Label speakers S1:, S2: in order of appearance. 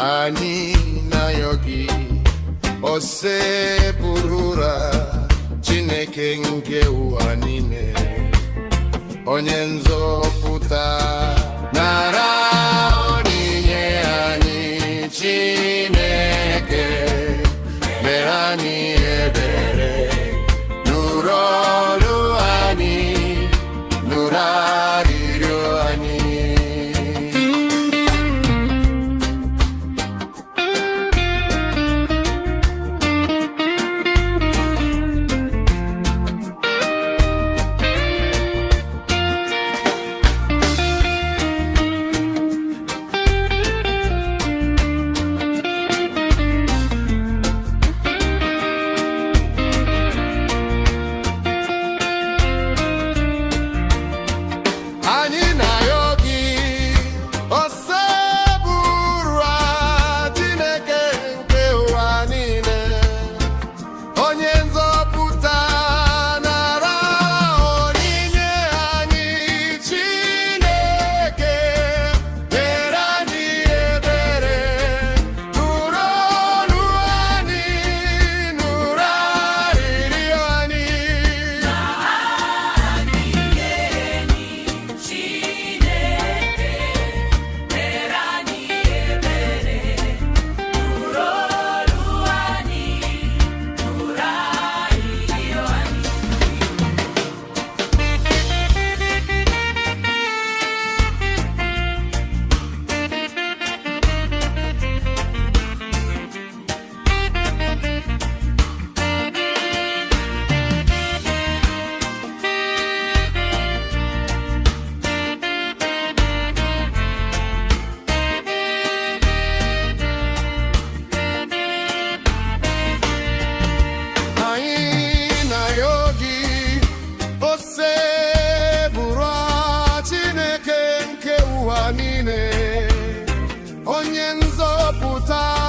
S1: anyị na-ayọ gị osebụrụra Chineke nke ụwa niile, onye nzọpụta, nara onyinye anyị. Chineke mere anyị ebere, nụrụ olu anyị, nụrụ arịrịọ anyị. Anyị na-ayọ gị osebụrụra Chineke nke ụwa niile, onye nzọpụta, nara onyinye anyị. Chineke mere anyị ebere, nụrụ olu anyị, nụrụ arịrịọ anyị. Niile, onye nzọpụta.